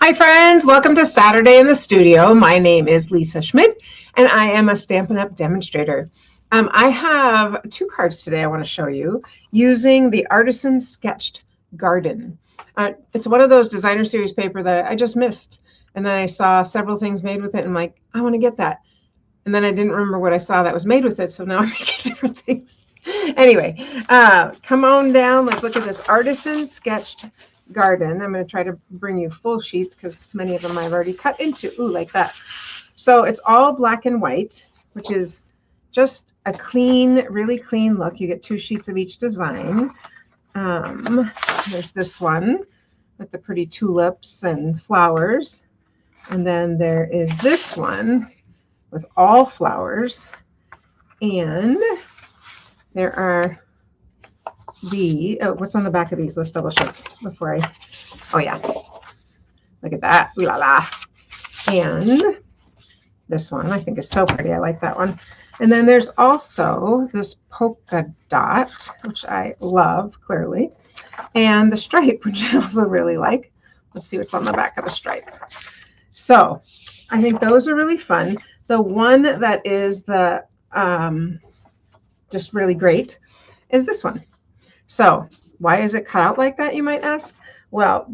Hi friends, welcome to Saturday in the Studio. My name is Lisa Schmidt and I am a Stampin' Up! Demonstrator. I have two cards today I want to show you using the Artisan Sketched Garden. It's one of those designer series paper that I just missed, and then I saw several things made with it and I'm like, I want to get that. And then I didn't remember what I saw that was made with it, so now I'm making different things. Anyway, come on down. Let's look at this Artisan Sketched Garden. I'm going to try to bring you full sheets because many of them I've already cut into. Ooh, like that. So it's all black and white, which is just a clean, really clean look. You get two sheets of each design. There's this one with the pretty tulips and flowers. And then there is this one with all flowers. And there are what's on the back of these? Let's double check before oh yeah, look at that, ooh la la. And this one I think is so pretty. I like that one. And then there's also this polka dot, which I love, clearly, and the stripe, which I also really like. Let's see what's on the back of the stripe. So I think those are really fun. The one that is the just really great is this one. So why is it cut out like that, you might ask? Well,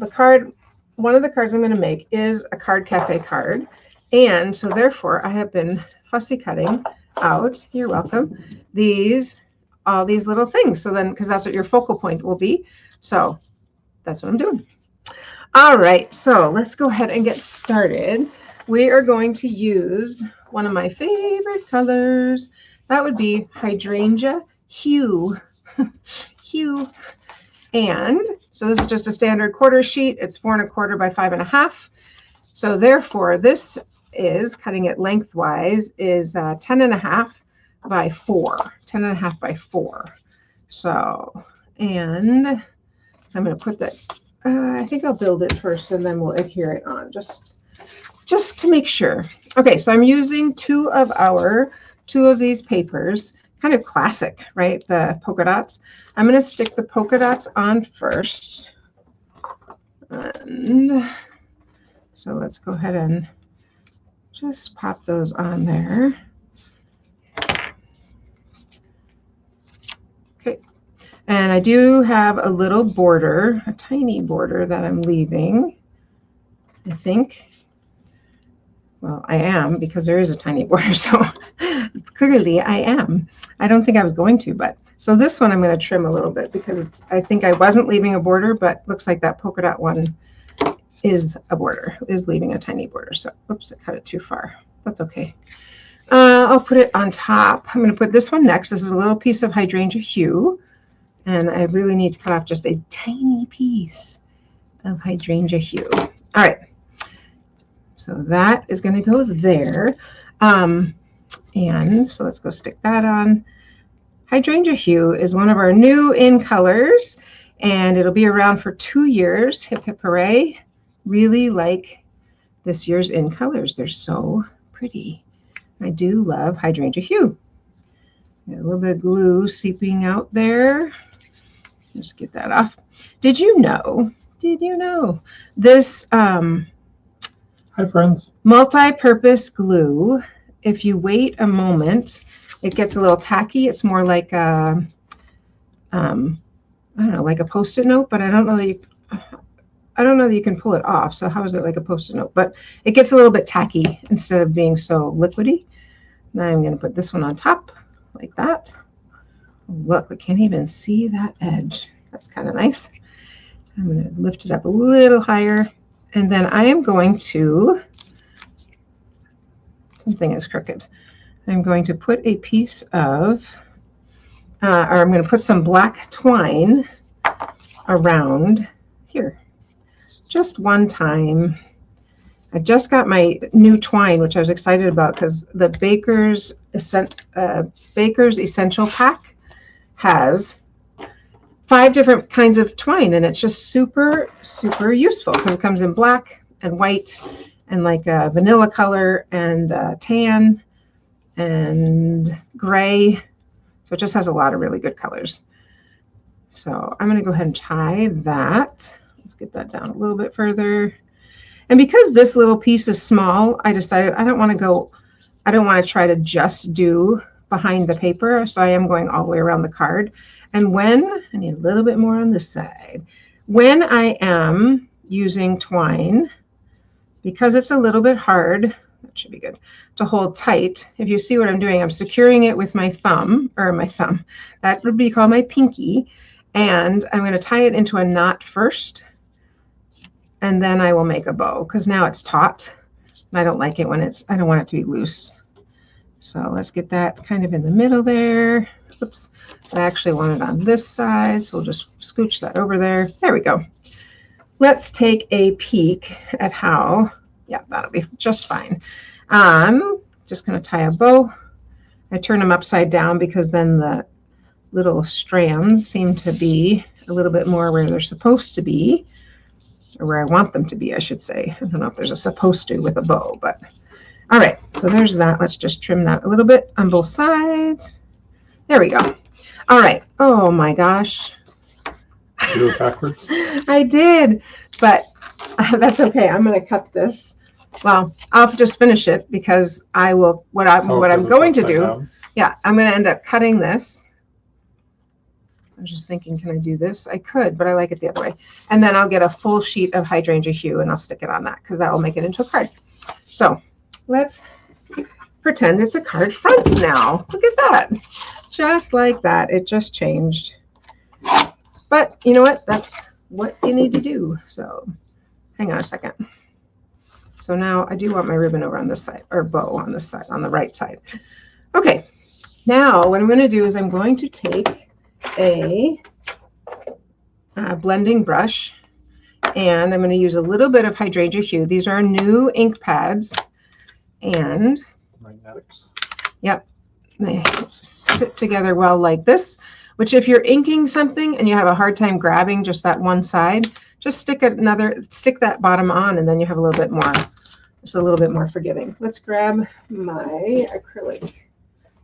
one of the cards I'm going to make is a card cafe card. And so therefore I have been fussy cutting out, you're welcome, all these little things. So then, because that's what your focal point will be. So that's what I'm doing. All right, so let's go ahead and get started. We are going to use one of my favorite colors. That would be Hydrangea Hue. Hue. And so this is just a standard quarter sheet. It's 4 1/4 by 5 1/2. So therefore this is, cutting it lengthwise, is 10 1/2 by 4. 10 1/2 by 4. So, and I'm going to put that, I think I'll build it first and then we'll adhere it on just to make sure. Okay, so I'm using two of these papers. Kind of classic, right? The polka dots. I'm going to stick the polka dots on first. And so let's go ahead and just pop those on there. Okay. And I do have a little border, a tiny border that I'm leaving, I think. Well, I am, because there is a tiny border, so clearly I am. I don't think I was going to, but so this one I'm going to trim a little bit because I think I wasn't leaving a border, but looks like that polka dot one is leaving a tiny border. So, oops, I cut it too far. That's okay. I'll put it on top. I'm going to put this one next. This is a little piece of Hydrangea Hue, and I really need to cut off just a tiny piece of Hydrangea Hue. All right. So that is going to go there. And so let's go stick that on. Hydrangea Hue is one of our new in colors, and it'll be around for 2 years. Hip, hip, hooray. Really like this year's in colors. They're so pretty. I do love Hydrangea Hue. Got a little bit of glue seeping out there. Just get that off. Did you know this Hi, friends. multi-purpose glue, if you wait a moment, it gets a little tacky. It's more like I don't know, like a Post-it note, but I don't know that you can pull it off. So how is it like a Post-it note? But it gets a little bit tacky instead of being so liquidy. Now I'm going to put this one on top like that. Look, we can't even see that edge. That's kind of nice. I'm going to lift it up a little higher. And then I am going to, something is crooked. I'm going to put a piece of, or I'm going to put some black twine around here. Just one time. I just got my new twine, which I was excited about because the Baker's Essential Pack has 5 different kinds of twine, and it's just super, super useful because it comes in black and white and like a vanilla color and tan and gray. So it just has a lot of really good colors. So I'm going to go ahead and tie that. Let's get that down a little bit further. And because this little piece is small, I decided I don't want to try to just do behind the paper. So I am going all the way around the card. And when, I need a little bit more on this side, when I am using twine, because it's a little bit hard, that should be good, to hold tight. If you see what I'm doing, I'm securing it with my thumb, that would be called my pinky. And I'm going to tie it into a knot first. And then I will make a bow because now it's taut. And I don't like it when I don't want it to be loose. So let's get that kind of in the middle there. Oops, I actually want it on this side. So we'll just scooch that over there. There we go. Let's take a peek at how, yeah, that'll be just fine. I'm just going to tie a bow. I turn them upside down because then the little strands seem to be a little bit more where they're supposed to be, or where I want them to be, I should say. I don't know if there's a supposed to with a bow, but all right, so there's that. Let's just trim that a little bit on both sides. There we go. All right. Oh my gosh. You do it backwards? I did, but that's okay. I'm going to cut this. Well, I'll just finish it because I will, what I'm going to do, down. yeah, I'm going to end up cutting this. I was just thinking, can I do this? I could, but I like it the other way. And then I'll get a full sheet of hydrangea hue and I'll stick it on that because that will make it into a card. So let's pretend it's a card front now. Look at that. Just like that. It just changed. But you know what? That's what you need to do. So hang on a second. So now I do want my ribbon over on this side, or bow on this side, on the right side. Okay. Now what I'm going to do is I'm going to take a blending brush and I'm going to use a little bit of hydrangea hue. These are new ink pads and Magnetics. Yep, they sit together well like this, which if you're inking something and you have a hard time grabbing just that one side, just stick that bottom on and then you have a little bit more, just a little bit more forgiving. Let's grab my acrylic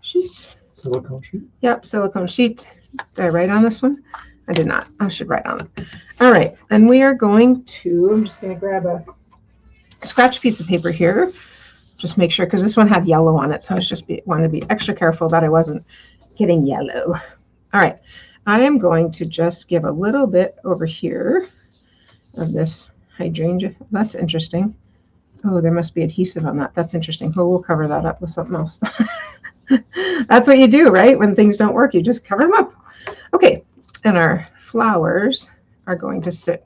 sheet. Silicone sheet? Yep, silicone sheet. Did I write on this one? I did not. I should write on it. All right, and we are going to, I'm just going to grab a scratch piece of paper here. Just make sure, because this one had yellow on it, so I was just want to be extra careful that I wasn't getting yellow. All right, I am going to just give a little bit over here of this hydrangea. That's interesting. Oh, there must be adhesive on that. That's interesting. Well, we'll cover that up with something else. That's what you do, right? When things don't work, you just cover them up. Okay, and our flowers are going to sit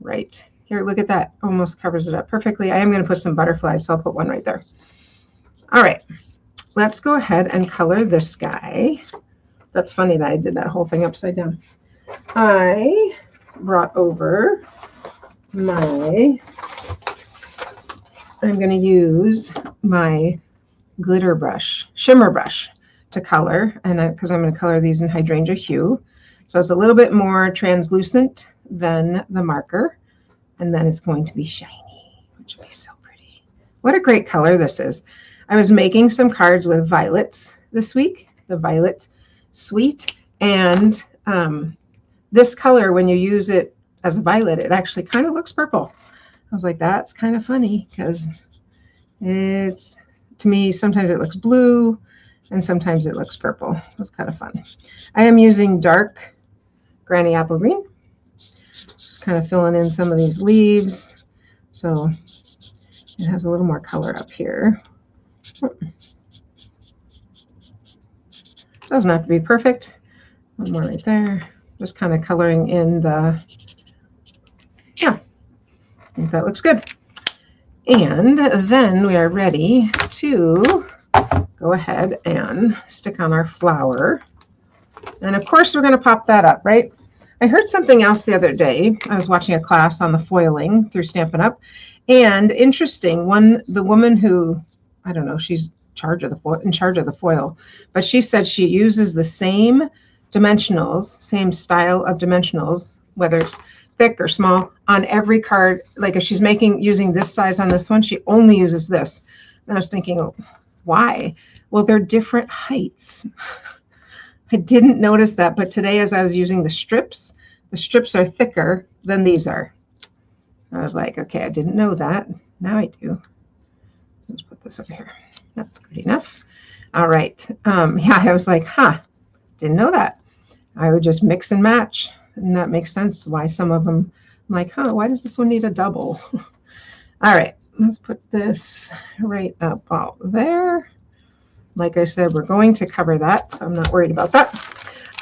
right here. Look at that. Almost covers it up perfectly. I am going to put some butterflies, so I'll put one right there. All right, let's go ahead and color this guy. That's funny that I did that whole thing upside down. I brought over I'm going to use my glitter brush, shimmer brush to color, and because I'm going to color these in hydrangea hue. So it's a little bit more translucent than the marker, and then it's going to be shiny, which will be so pretty. What a great color this is. I was making some cards with violets this week, the Violet Suite, and this color, when you use it as a violet, it actually kind of looks purple. I was like, that's kind of funny because it's, to me, sometimes it looks blue and sometimes it looks purple. It was kind of fun. I am using dark Granny Apple Green. Just kind of filling in some of these leaves. So it has a little more color up here. Doesn't have to be perfect. One more right there. Just kind of coloring in the, yeah, I think that looks good. And then we are ready to go ahead and stick on our flower. And of course, we're going to pop that up, right? I heard something else the other day. I was watching a class on the foiling through Stampin' Up. And interesting, the woman who, I don't know, she's in charge of the foil, but she said she uses the same dimensionals, same style of dimensionals, whether it's thick or small, on every card. Like if she's using this size on this one, she only uses this. And I was thinking, oh, why? Well, they're different heights. I didn't notice that, but today as I was using the strips are thicker than these are. I was like, okay, I didn't know that. Now I do. Let's put this over here. That's good enough. All right. Yeah, I was like, didn't know that. I would just mix and match. And that makes sense why some of them, I'm like, why does this one need a double? All right, let's put this right about there. Like I said, we're going to cover that, so I'm not worried about that.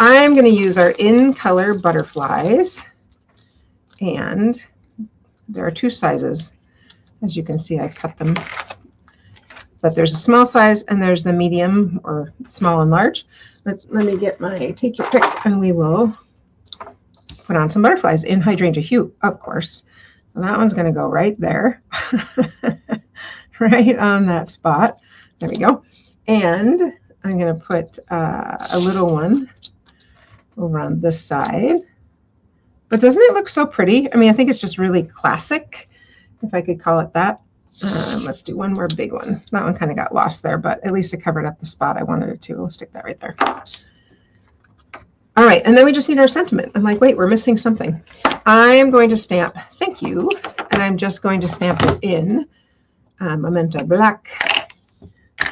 I'm going to use our in color butterflies. And there are two sizes. As you can see, I cut them. But there's a small size and there's the medium or small and large. Let me get my take your pick, and we will put on some butterflies in hydrangea hue, of course. And that one's going to go right there, right on that spot. There we go. And I'm going to put a little one over on this side. But doesn't it look so pretty? I mean, I think it's just really classic, if I could call it that. Let's do one more big one. That one kind of got lost there, but at least it covered up the spot I wanted it to. We'll stick that right there. All right, and then we just need our sentiment. I'm like, wait, we're missing something. I'm going to stamp thank you, and I'm just going to stamp it in Magenta Black.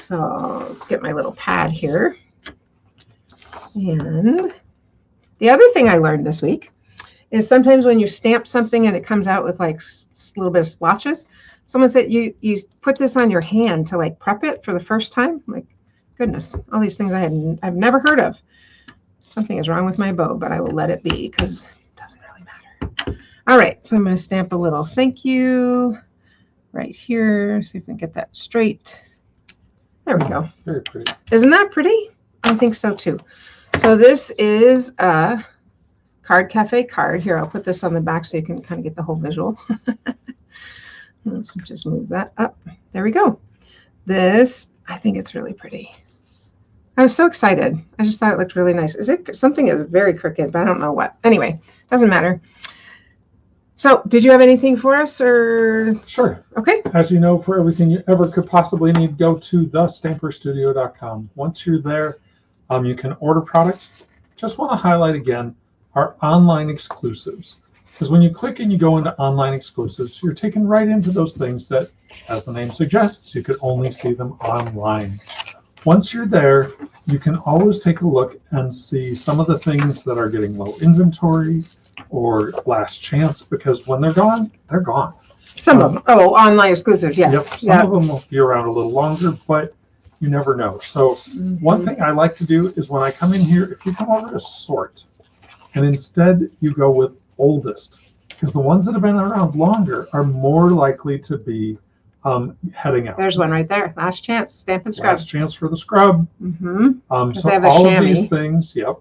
So let's get my little pad here. And the other thing I learned this week is sometimes when you stamp something and it comes out with like a little bit of splotches, someone said you put this on your hand to like prep it for the first time. I'm like, goodness, all these things I've never heard of. Something is wrong with my bow, but I will let it be because it doesn't really matter. All right, so I'm going to stamp a little thank you right here. See if we can get that straight. There we go. Very pretty. Isn't that pretty? I think so too. So this is a Card Cafe card. Here, I'll put this on the back so you can kind of get the whole visual. Let's just move that up. There we go. This, I think it's really pretty. I was so excited. I just thought it looked really nice. Something is very crooked, but I don't know what. Anyway, doesn't matter. So did you have anything for us or? Sure. Okay. As you know, for everything you ever could possibly need, go to thestamperstudio.com. Once you're there, you can order products. Just want to highlight again our online exclusives. Because when you click and you go into online exclusives, you're taken right into those things that, as the name suggests, you could only see them online. Once you're there, you can always take a look and see some of the things that are getting low inventory or last chance, because when they're gone, they're gone. Some of them. Oh, online exclusives, yes. Yep. Some of them will be around a little longer, but you never know. So one thing I like to do is when I come in here, if you come over to sort, and instead you go with oldest, because the ones that have been around longer are more likely to be heading out. There's one right there. Last chance, stamp and scrub. Last chance for the scrub. Mm-hmm. So they have a all chamois. of these things, the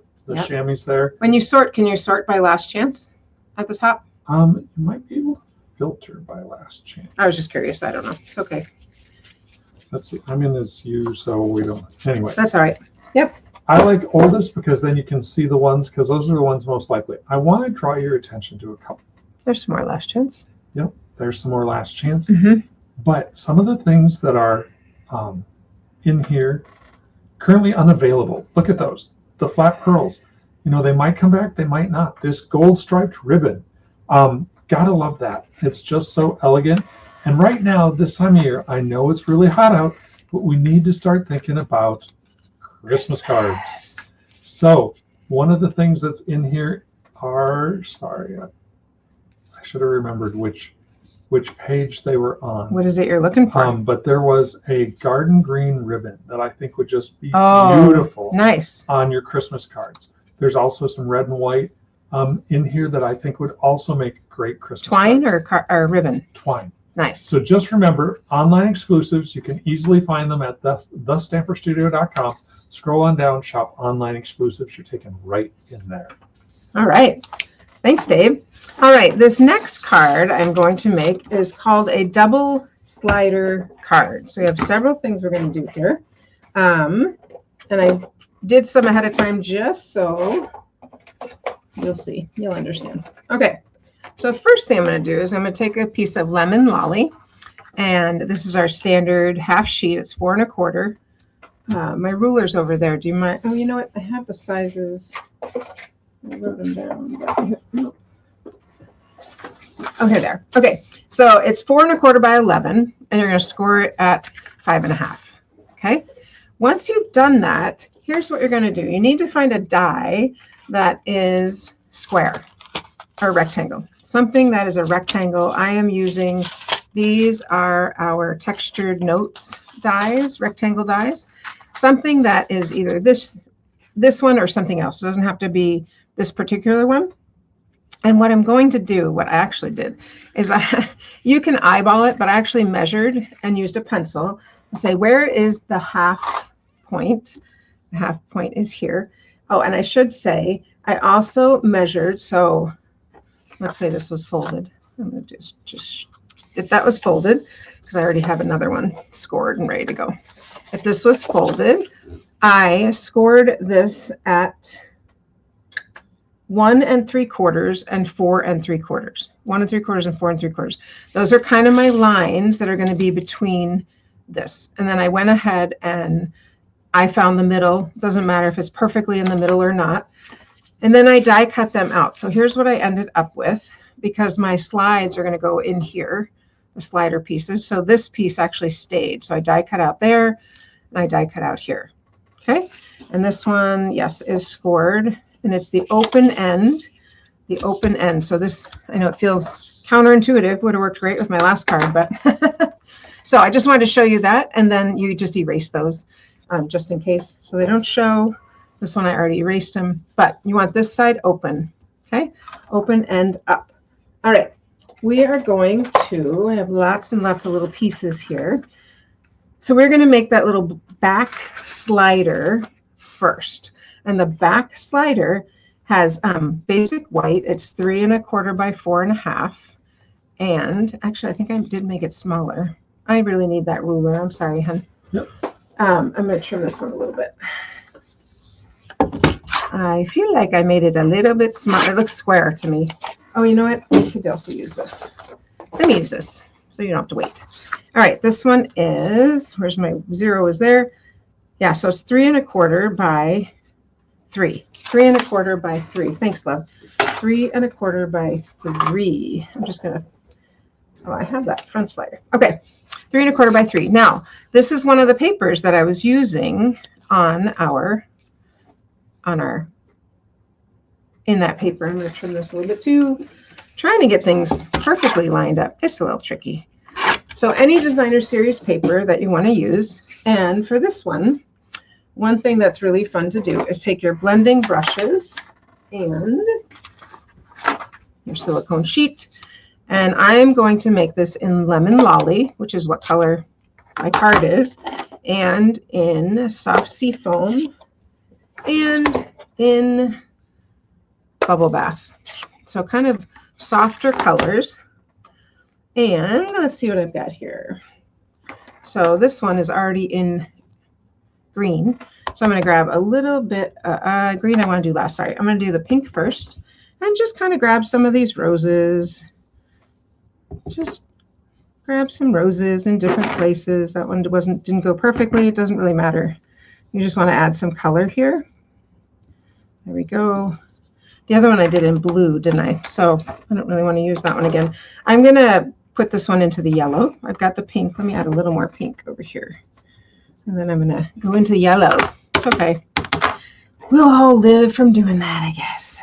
chamois there. When you sort, can you sort by last chance at the top? You might be able to filter by last chance. I was just curious. I don't know. It's okay. Let's see. I'm in this U, so we don't. Anyway. That's all right. Yep. I like oldest because then you can see the ones, because those are the ones most likely. I want to draw your attention to a couple. There's some more last chance. Yep. There's some more last chance. Mm-hmm. But some of the things that are in here currently unavailable. Look at those. The flat pearls. You know, they might come back, they might not. This gold striped ribbon. Gotta love that. It's just so elegant. And right now, this time of year, I know it's really hot out, but we need to start thinking about Christmas cards. So one of the things that's in here are, sorry, I should have remembered which page they were on. What is it you're looking for? But there was a garden green ribbon that I think would just be beautiful. Nice. On your Christmas cards. There's also some red and white in here that I think would also make great Christmas Twine cards. or ribbon? Twine. Nice. So just remember, online exclusives, you can easily find them at thestamperstudio.com. Scroll on down, shop online exclusives. You're taken right in there. All right. Thanks, Dave. All right. This next card I'm going to make is called a double slider card. So we have several things we're going to do here. And I did some ahead of time just so you'll see. You'll understand. Okay. So first thing I'm going to do is I'm going to take a piece of lemon lolly, and this is our standard half sheet. It's 4 1/4. My ruler's over there. Do you mind? Oh, you know what? I have the sizes. I wrote them down. Okay, there. Okay, so it's 4 1/4 by 11, and you're going to score it at 5 1/2. Okay, once you've done that, here's what you're going to do. You need to find a die that is square or rectangle, something that is a rectangle. I am using, these are our textured notes dies, rectangle dies, something that is either this one or something else. It doesn't have to be this particular one. And what I'm going to do, what I actually did, is you can eyeball it, but I actually measured and used a pencil to say, where is the half point? The half point is here. Oh, and I should say, I also measured, so let's say this was folded. I'm going to just if that was folded, because I already have another one scored and ready to go. If this was folded, I scored this at 1 3/4 and 4 3/4. 1 3/4 and 4 3/4. Those are kind of my lines that are going to be between this. And then I went ahead and I found the middle. Doesn't matter if it's perfectly in the middle or not. And then I die cut them out. So here's what I ended up with, because my slides are going to go in here, the slider pieces. So this piece actually stayed. So I die cut out there and I die cut out here. Okay. And this one, yes, is scored. And it's the open end, So this, I know it feels counterintuitive, would have worked great with my last card, but so I just wanted to show you that. And then you just erase those just in case, so they don't show. This one, I already erased them, but you want this side open, okay? Open and up. All right, we are going to, I have lots and lots of little pieces here. So we're going to make that little back slider first. And the back slider has basic white. It's 3 1/4 by 4 1/2. And actually, I think I did make it smaller. I really need that ruler. I'm sorry, hon. Yep. I'm going to trim this one a little bit. I feel like I made it a little bit smaller. It looks square to me. Oh, you know what? I could also use this. Let me use this so you don't have to wait. All right, this one is, where's my 0 is there? Yeah, so it's 3 1/4 by 3. 3 1/4 by 3. Thanks, love. 3 1/4 by 3. I'm just going to, oh, I have that front slider. Okay, 3 1/4 by 3. Now, this is one of the papers that I was using on our, in that paper. I'm going to trim this a little bit too. Trying to get things perfectly lined up. It's a little tricky. So any designer series paper that you want to use. And for this one thing that's really fun to do is take your blending brushes and your silicone sheet. And I'm going to make this in Lemon Lolly, which is what color my card is, and in Soft Sea Foam, and in Bubble Bath. So kind of softer colors. And let's see what I've got here. So this one is already in green. So I'm going to grab a little bit green I want to do last. Sorry, I'm going to do the pink first and just kind of grab some of these roses. Just grab some roses in different places. That one didn't go perfectly. It doesn't really matter. You just want to add some color here. There we go. The other one I did in blue, didn't I? So I don't really want to use that one again. I'm going to put this one into the yellow. I've got the pink. Let me add a little more pink over here. And then I'm going to go into the yellow. It's okay. We'll all live from doing that, I guess.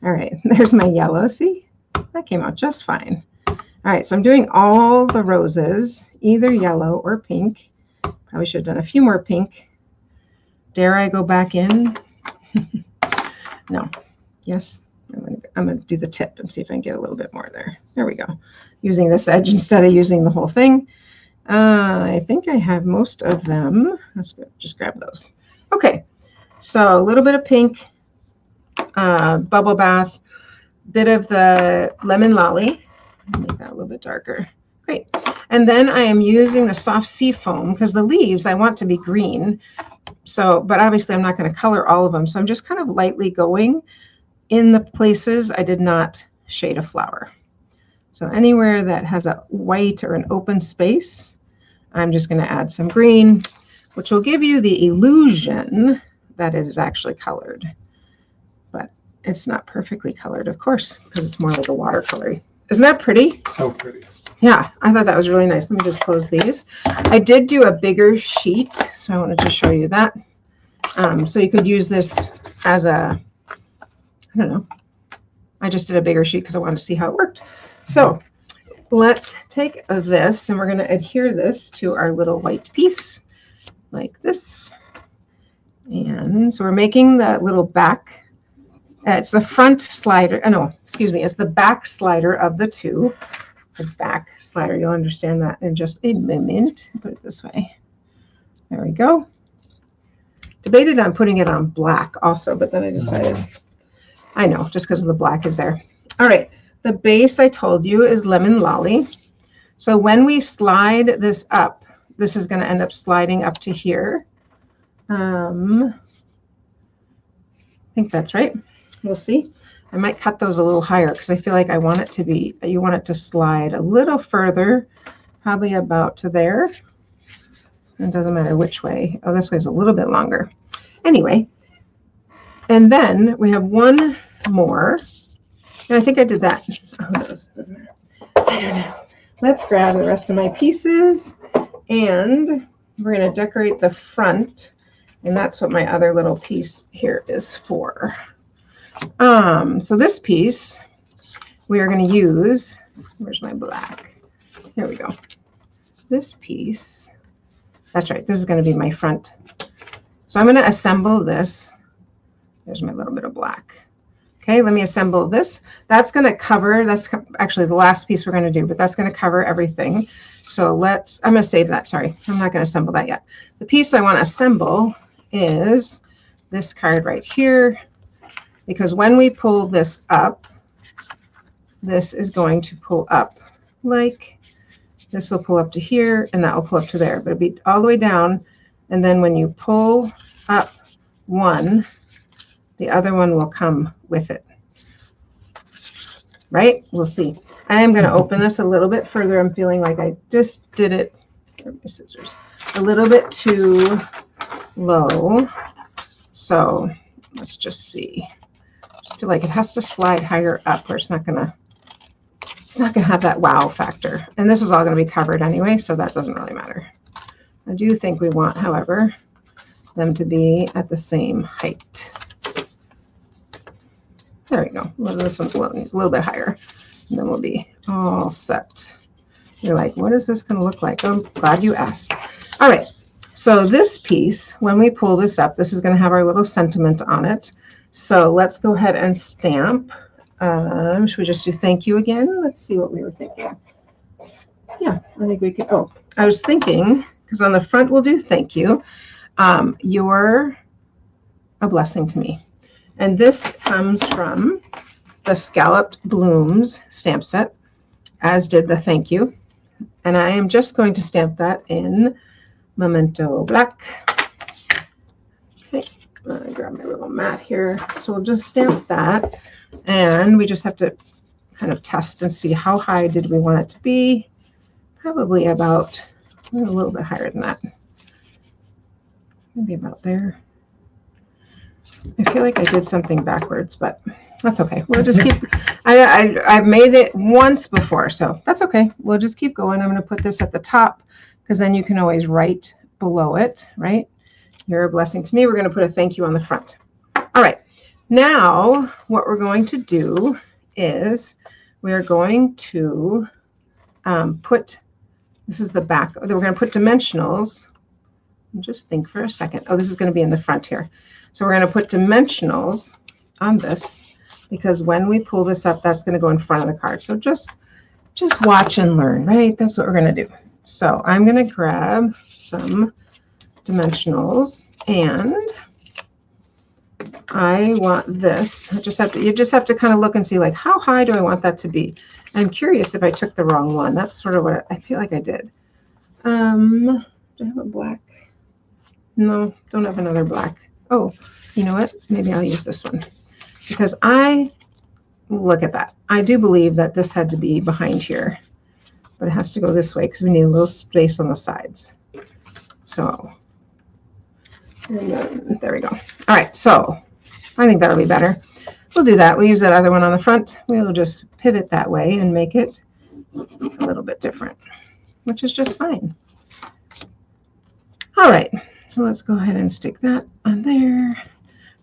All right, there's my yellow. See? That came out just fine. All right, so I'm doing all the roses, either yellow or pink. Probably should have done a few more pink. Dare I go back in? No. Yes. I'm going to do the tip and see if I can get a little bit more there. There we go. Using this edge instead of using the whole thing. I think I have most of them. Let's just grab those. Okay. So a little bit of pink, Bubble Bath, bit of the Lemon Lolly. Make that a little bit darker. Great. And then I am using the Soft Sea Foam because the leaves I want to be green. So, but obviously I'm not going to color all of them. So I'm just kind of lightly going in the places I did not shade a flower. So anywhere that has a white or an open space, I'm just going to add some green, which will give you the illusion that it is actually colored. But it's not perfectly colored, of course, because it's more like a watercolor Isn't that pretty? So pretty. Yeah, I thought that was really nice. Let me just close these. I did do a bigger sheet, so I wanted to show you that. So you could use this as a, I don't know. I just did a bigger sheet because I wanted to see how it worked. So let's take this and we're going to adhere this to our little white piece like this. And so we're making that little back. It's the front slider. No, excuse me. It's the back slider of the two. The back slider. You'll understand that in just a moment. Put it this way. There we go. Debated on putting it on black also, but then I decided, I know, just because of the black is there. All right. The base I told you is lemon lolly. So when we slide this up, this is going to end up sliding up to here. I think that's right. We'll see. I might cut those a little higher because I feel like I want it to be, you want it to slide a little further, probably about to there. It doesn't matter which way. Oh, this way is a little bit longer. Anyway, and then we have one more. And I think I did that. Oh, doesn't matter. I don't know. Let's grab the rest of my pieces and we're going to decorate the front. And that's what my other little piece here is for. So this piece we are going to use, where's my black? There we go. This piece, that's right, this is going to be my front. So I'm going to assemble this. There's my little bit of black. Okay, let me assemble this. That's going to cover, that's actually the last piece we're going to do, but that's going to cover everything. So I'm going to save that. Sorry, I'm not going to assemble that yet. The piece I want to assemble is this card right here, because when we pull this up, this is going to pull up like this will pull up to here and that will pull up to there, but it'll be all the way down. And then when you pull up one, the other one will come with it. Right? We'll see. I am going to open this a little bit further. I'm feeling like I just did it, where are my scissors, a little bit too low. So let's just see. Just feel like it has to slide higher up or it's not going to have that wow factor. And this is all going to be covered anyway, so that doesn't really matter. I do think we want, however, them to be at the same height. There we go. Well, this one's a little bit higher, and then we'll be all set. You're like, what is this going to look like? I'm glad you asked. All right. So this piece, when we pull this up, this is going to have our little sentiment on it. So let's go ahead and stamp. Should we just do thank you again? Let's see what we were thinking. Yeah, I think we could. Oh, I was thinking, because on the front we'll do thank you. You're a blessing to me. And this comes from the Scalloped Blooms stamp set, as did the thank you. And I am just going to stamp that in Memento Black. Okay, I'm going to grab my little mat here. So we'll just stamp that. And we just have to kind of test and see how high did we want it to be. Probably about a little bit higher than that. Maybe about there. I feel like I did something backwards, but that's okay. We'll just keep, I've made it once before, so that's okay. We'll just keep going. I'm going to put this at the top because then you can always write below it, right? You're a blessing to me. We're going to put a thank you on the front. All right. Now, what we're going to do is we're going to put, this is the back, we're going to put dimensionals. Just think for a second. Oh, this is going to be in the front here. So we're going to put dimensionals on this because when we pull this up, that's going to go in front of the card. So just watch and learn, right? That's what we're going to do. So I'm going to grab some dimensionals and I want this. You just have to kind of look and see like how high do I want that to be? I'm curious if I took the wrong one. That's sort of what I feel like I did. Do I have a black? No, don't have another black. Oh, you know what? Maybe I'll use this one because look at that. I do believe that this had to be behind here, but it has to go this way because we need a little space on the sides. So, and then, there we go. All right, so I think that'll be better. we'll do that. We'll use that other one on the front. We'll just pivot that way and make it a little bit different, which is just fine. All right, so let's go ahead and stick that on there.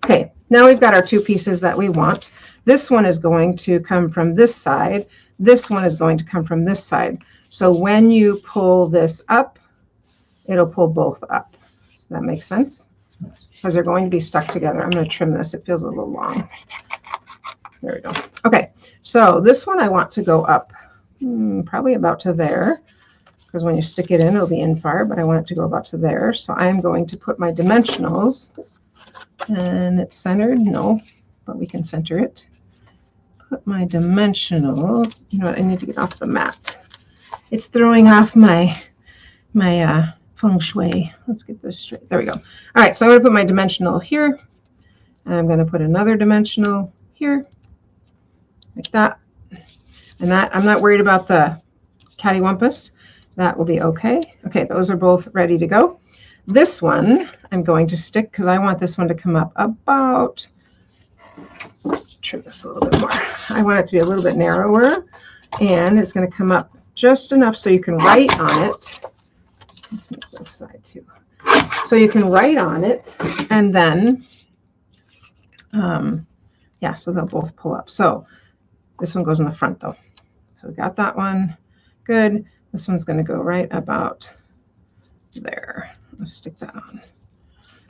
Okay, now we've got our two pieces that we want. This one is going to come from this side. This one is going to come from this side. So when you pull this up, it'll pull both up. Does that make sense? Because they're going to be stuck together. I'm going to trim this. It feels a little long. There we go. Okay, so this one I want to go up probably about to there, because when you stick it in, it'll be in far, but I want it to go about to there. So I'm going to put my dimensionals, and it's centered. No, but we can center it. Put my dimensionals. You know what? I need to get off the mat. It's throwing off my feng shui. Let's get this straight. There we go. All right, so I'm going to put my dimensional here, and I'm going to put another dimensional here, like that. And that, I'm not worried about the cattywampus. That will be okay. Okay, those are both ready to go. This one I'm going to stick because I want this one to come up about, trim this a little bit more. I want it to be a little bit narrower, and it's going to come up just enough so you can write on it. Let's make this side too. So you can write on it, and then, yeah, so they'll both pull up. So this one goes in the front though. So we got that one. Good. This one's going to go right about there. Let's stick that on.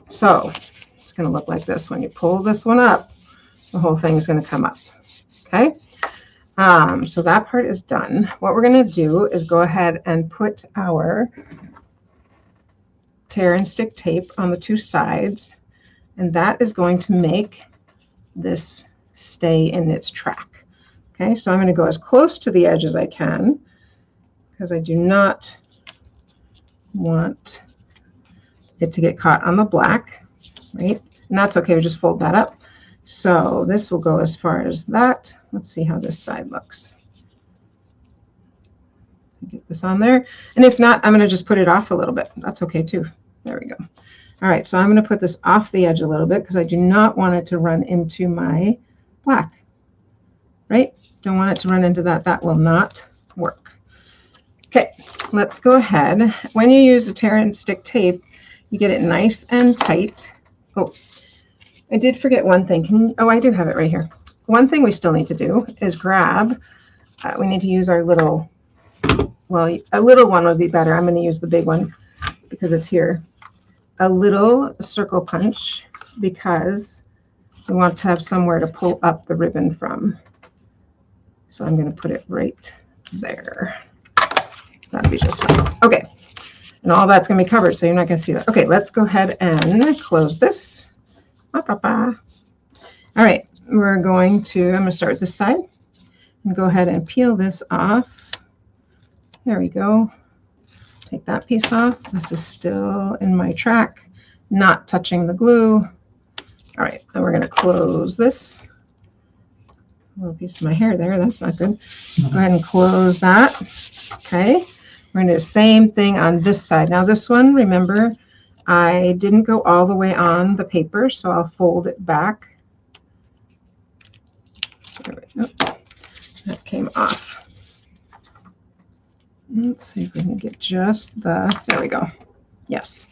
So it's going to look like this. When you pull this one up, the whole thing is going to come up. Okay. So that part is done. What we're going to do is go ahead and put our tear and stick tape on the two sides, and that is going to make this stay in its track. Okay, so I'm going to go as close to the edge as I can because I do not want it to get caught on the black, right? And that's okay, we just fold that up. So this will go as far as that. Let's see how this side looks. Get this on there. And if not, I'm going to just put it off a little bit. That's okay too. There we go. All right, so I'm going to put this off the edge a little bit because I do not want it to run into my black, right? Don't want it to run into that. That will not work. Okay, let's go ahead. When you use a tear and stick tape, you get it nice and tight. Oh, I did forget one thing. Oh, I do have it right here. One thing we still need to do is grab, we need to use our little, well, a little one would be better. I'm going to use the big one because it's here. A little circle punch because we want to have somewhere to pull up the ribbon from. So I'm going to put it right there. That'd be just fine. Okay. And all that's going to be covered, so you're not going to see that. Okay, let's go ahead and close this. All right, we're going to, I'm going to start with this side and go ahead and peel this off. There we go. Take that piece off. This is still in my track, not touching the glue. All right, and we're going to close this. A little piece of my hair there, that's not good. Go ahead and close that. Okay, we're going to do the same thing on this side. Now this one, remember, I didn't go all the way on the paper, so I'll fold it back. There we go. That came off. Let's see if we can get just the, there we go. Yes.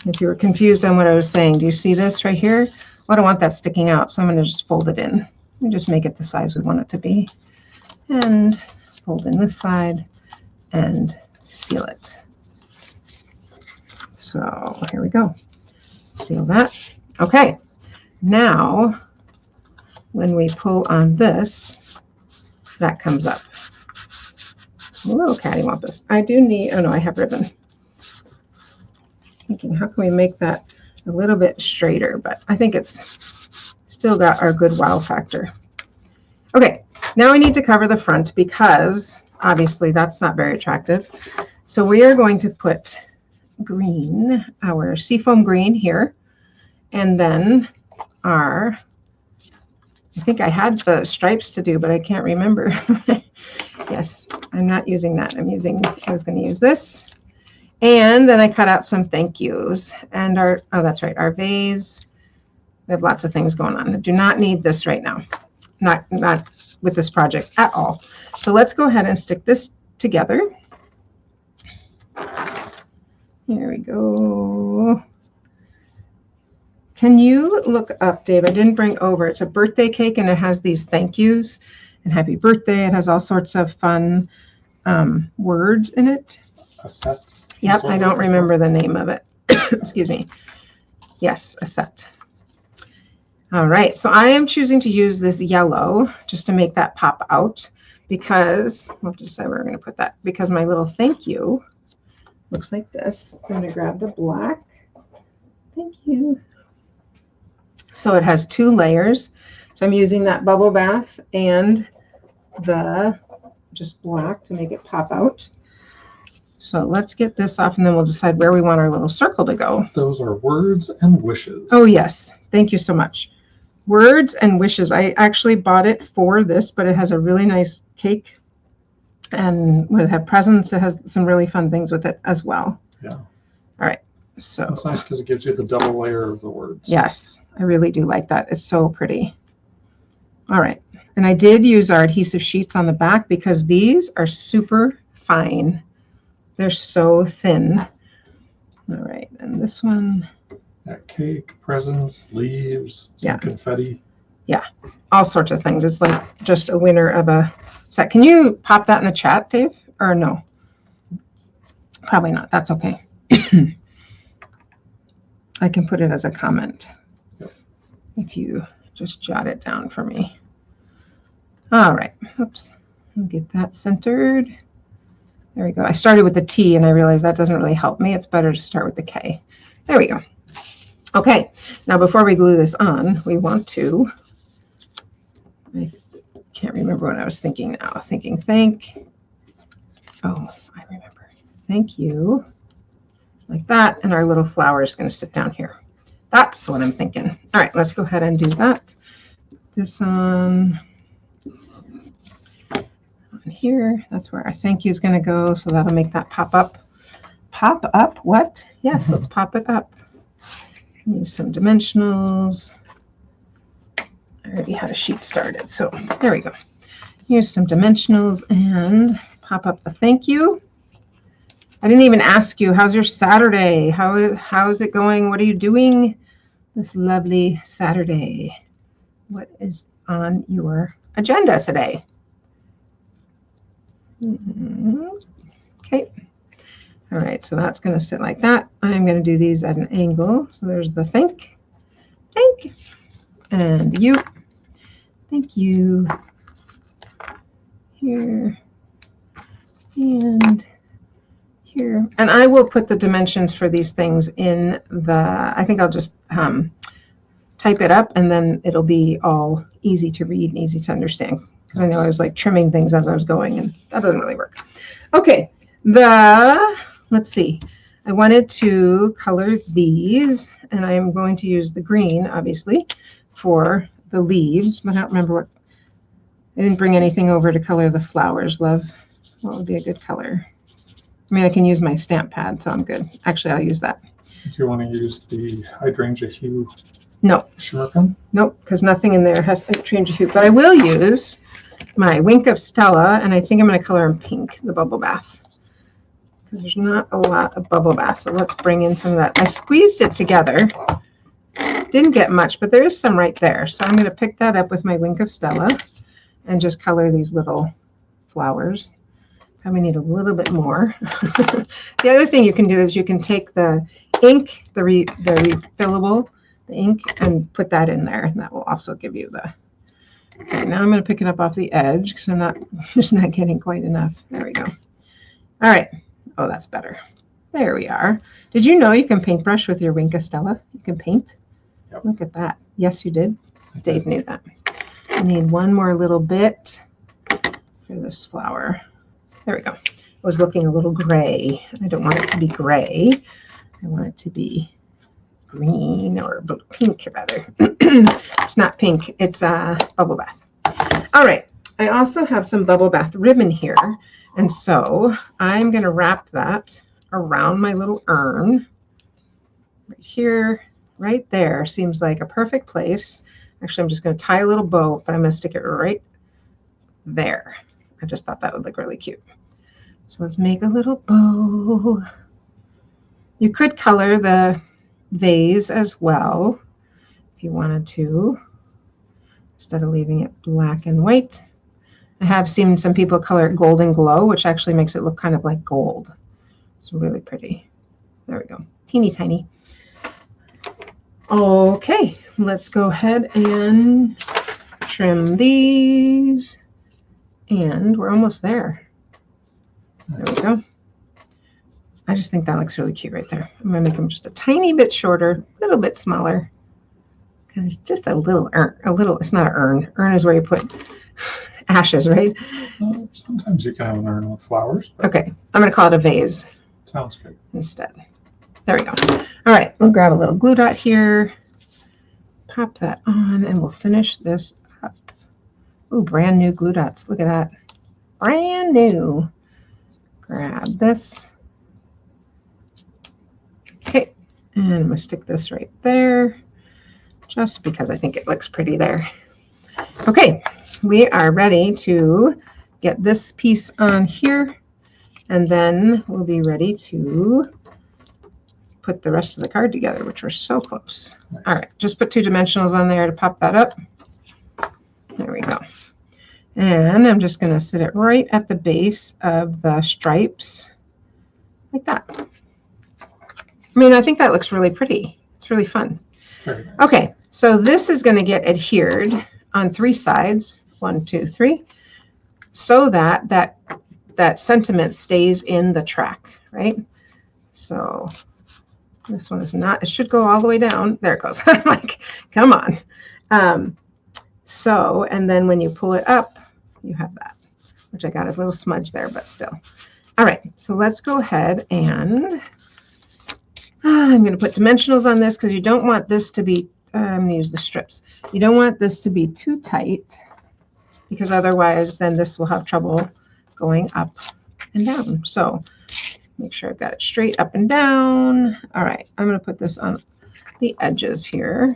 If you were confused on what I was saying, do you see this right here? Well, I don't want that sticking out, so I'm going to just fold it in. We just make it the size we want it to be. And fold in this side and seal it. So here we go. Seal that. Okay. Now, when we pull on this, that comes up. A little cattywampus. I do need, oh no, I have ribbon. Thinking, how can we make that a little bit straighter? But I think it's still got our good wow factor. Okay, now we need to cover the front because obviously that's not very attractive. So we are going to put green, our seafoam green here, and then our, I think I had the stripes to do, but I can't remember. Yes, I'm not using that. I was going to use this. And then I cut out some thank yous and our, oh, that's right, our vase We have lots of things going on. I do not need this right now. Not with this project at all. So let's go ahead and stick this together. Here we go. Can you look up, Dave? I didn't bring over. It's a birthday cake, and it has these thank yous and happy birthday. It has all sorts of fun words in it. A set. Yep, I don't remember the name of it. Excuse me. Yes, a set. All right, so I am choosing to use this yellow just to make that pop out because we'll decide where we're going to put that because my little thank you looks like this. I'm going to grab the black. Thank you. So it has 2 layers. So I'm using that bubble bath and the just black to make it pop out. So let's get this off and then we'll decide where we want our little circle to go. Those are words and wishes. Oh, yes. Thank you so much. Words and wishes. I actually bought it for this, but it has a really nice cake and would have presents. It has some really fun things with it as well. Yeah. All right. So it's nice because it gives you the double layer of the words. Yes, I really do like that. It's so pretty. All right. And I did use our adhesive sheets on the back because these are super fine. They're so thin. All right. And this one. Yeah, cake, presents, leaves, some confetti. Yeah, all sorts of things. It's like just a winner of a set. Can you pop that in the chat, Dave? Or no? Probably not. That's okay. I can put it as a comment if you just jot it down for me. All right. Oops. I'll get that centered. There we go. I started with the T and I realized that doesn't really help me. It's better to start with the K. There we go. Okay, now before we glue this on, we want to, I can't remember what I was thinking now. Thinking thank you, like that, and our little flower is going to sit down here. That's what I'm thinking. All right, let's go ahead and do that. This on here, that's where our thank you is going to go, so that'll make that pop up. Pop up, what? Yes, let's pop it up. Use some dimensionals. I already had a sheet started, so there we go. Use some dimensionals and pop up the thank you. I didn't even ask you, how's your Saturday? How's it going? What are you doing this lovely Saturday? What is on your agenda today? Okay. All right, so that's going to sit like that. I'm going to do these at an angle. So there's the thank, and you, thank you, here, and here. And I will put the dimensions for these things in the, I think I'll just type it up and then it'll be all easy to read and easy to understand. Because I know I was like trimming things as I was going and that doesn't really work. Okay, let's see. I wanted to color these, and I am going to use the green, obviously, for the leaves, but I don't remember what. I didn't bring anything over to color the flowers, love. What would be a good color? I mean, I can use my stamp pad, so I'm good. Actually, I'll use that. Do you want to use the hydrangea hue? No. Shimmer pen? Nope, because nothing in there has hydrangea hue. But I will use my Wink of Stella, and I think I'm going to color in pink, the bubble bath. Because there's not a lot of bubble bath, so let's bring in some of that. I squeezed it together. Didn't get much, but there is some right there. So I'm going to pick that up with my Wink of Stella and just color these little flowers. Probably need a little bit more. The other thing you can do is you can take the ink, the refillable, the ink, and put that in there. And that will also give you the... Okay, now I'm going to pick it up off the edge because I'm just not getting quite enough. There we go. All right. Oh, that's better. There we are. Did you know you can paintbrush with your Wink of Stella? You can paint. Yep. Look at that. Yes, you did. Dave knew that. I need one more little bit for this flower. There we go. It was looking a little gray. I don't want it to be gray. I want it to be green or pink, rather. It's not pink. It's a bubble bath. All right. I also have some bubble bath ribbon here. And so I'm going to wrap that around my little urn right here, right there seems like a perfect place. Actually, I'm just going to tie a little bow, but I'm going to stick it right there. I just thought that would look really cute. So let's make a little bow. You could color the vase as well if you wanted to, instead of leaving it black and white. I have seen some people color it golden glow, which actually makes it look kind of like gold. It's really pretty. There we go. Teeny tiny. Okay, let's go ahead and trim these. And we're almost there. There we go. I just think that looks really cute right there. I'm going to make them just a tiny bit shorter, a little bit smaller. Because it's just a little urn. It's not an urn. Urn is where you put ashes, right? Well, sometimes you can have an urn with flowers. Okay, I'm going to call it a vase. Sounds good. Instead. There we go. All right, we'll grab a little glue dot here. Pop that on, and we'll finish this up. Ooh, brand new glue dots. Look at that. Brand new. Grab this. Okay, and I'm going to stick this right there, just because I think it looks pretty there. Okay, we are ready to get this piece on here, and then we'll be ready to put the rest of the card together, which we're so close. All right, just put 2 dimensionals on there to pop that up. There we go. And I'm just going to sit it right at the base of the stripes, like that. I mean, I think that looks really pretty. It's really fun. Very nice. Okay, so this is going to get adhered on 3 sides, 1, 2, 3, so that that sentiment stays in the track, right? So this one is not, it should go all the way down. There it goes. I'm like, come on. So, and then when you pull it up, you have that, which I got a little smudge there, but still. All right, so let's go ahead and I'm going to put dimensionals on this because you don't want this to be, I'm going to use the strips. You don't want this to be too tight because otherwise then this will have trouble going up and down. So make sure I've got it straight up and down. All right, I'm going to put this on the edges here.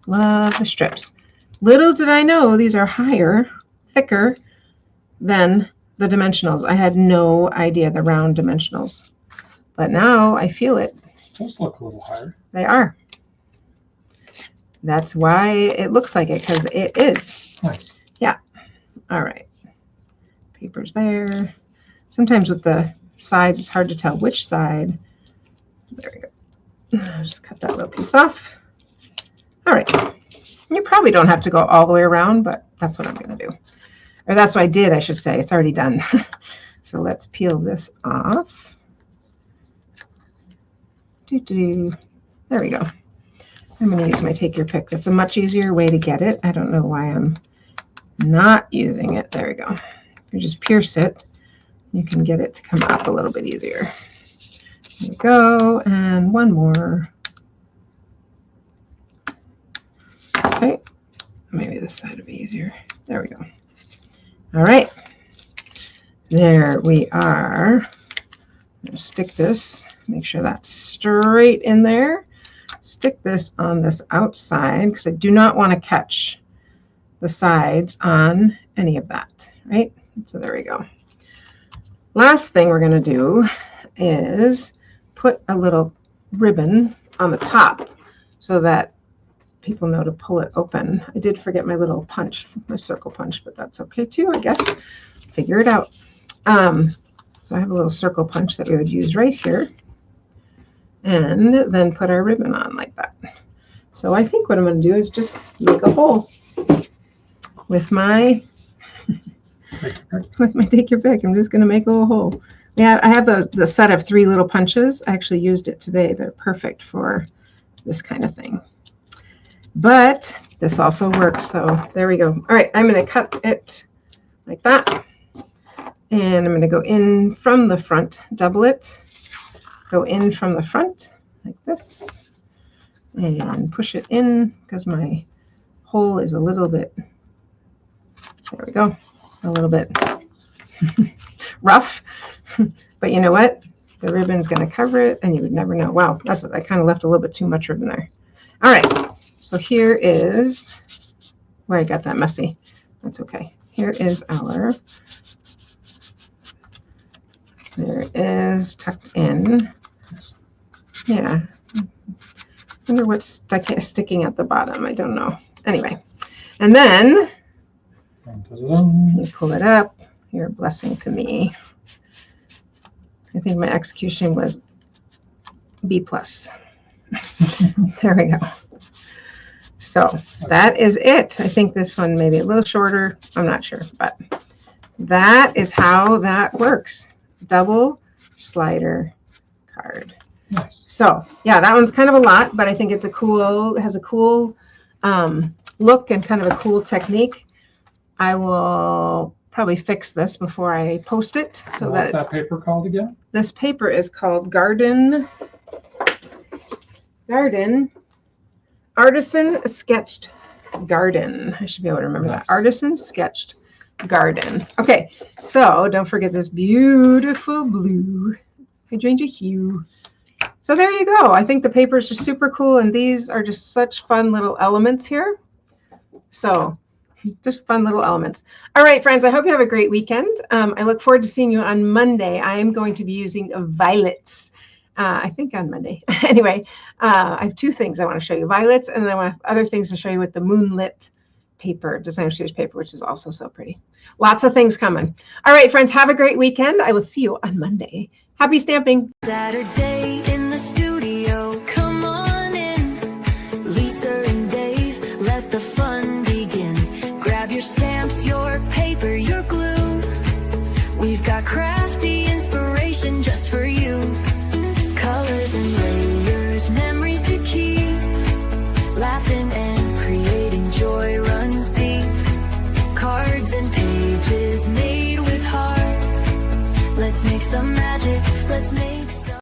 Love the strips. Little did I know these are higher, thicker than the dimensionals. I had no idea the round dimensionals, but now I feel it. Those look a little higher. They are. That's why it looks like it, because it is. Nice. Yeah. All right. Paper's there. Sometimes with the sides, it's hard to tell which side. There we go. I'll just cut that little piece off. All right. You probably don't have to go all the way around, but that's what I'm going to do. Or that's what I did, I should say. It's already done. So let's peel this off. There we go. I'm going to use my take your pick. That's a much easier way to get it. I don't know why I'm not using it. There we go. You just pierce it. You can get it to come up a little bit easier. There we go. And one more. Okay. Maybe this side would be easier. There we go. All right. There we are. I'm going to stick this. Make sure that's straight in there. Stick this on this outside because I do not want to catch the sides on any of that, right? So there we go. Last thing we're going to do is put a little ribbon on the top so that people know to pull it open. I did forget my little punch, my circle punch, but that's okay too, I guess. Figure it out. So I have a little circle punch that we would use right here. And then put our ribbon on like that. So I think what I'm going to do is just make a hole with my take your pick. I'm just going to make a little hole. Yeah, I have the set of 3 little punches. I actually used it today. They're perfect for this kind of thing. But this also works. So there we go. All right, I'm going to cut it like that. And I'm going to go in from the front, double it. Go in from the front like this and push it in because my hole is a little bit, there we go, a little bit rough. But you know what? The ribbon's going to cover it and you would never know. Wow, I kind of left a little bit too much ribbon there. All right, so here is where I got that messy. That's okay. Here is our, there it is tucked in. Yeah. I wonder what's sticking at the bottom. I don't know. Anyway, and then you pull it up. You're a blessing to me. I think my execution was B+. There we go. So that is it. I think this one may be a little shorter. I'm not sure, but that is how that works. Double slider card. Nice. So yeah, that one's kind of a lot, but I think it's a cool, it has a cool look and kind of a cool technique. I will probably fix this before I post it. So what's that paper called again? This paper is called Garden Artisan Sketched Garden. I should be able to remember that. Artisan Sketched Garden. Okay, so don't forget this beautiful blue hydrangea hue. So there you go. I think the paper is just super cool, and these are just such fun little elements here. So just fun little elements. All right, friends, I hope you have a great weekend. I look forward to seeing you on Monday. I am going to be using violets. I think on Monday. Anyway, I have two things I want to show you. Violets, and then I have other things to show you with the moonlit paper, designer series paper, which is also so pretty. Lots of things coming. All right, friends, have a great weekend. I will see you on Monday. Happy stamping. Saturday in the studio, come on in. Lisa and Dave, let the fun begin. Grab your stamps, your paper, your glue. We've got crafty inspiration just for you. Colors and layers, memories to keep. Laughing and creating joy runs deep. Cards and pages made with heart. Let's make some magic, let's make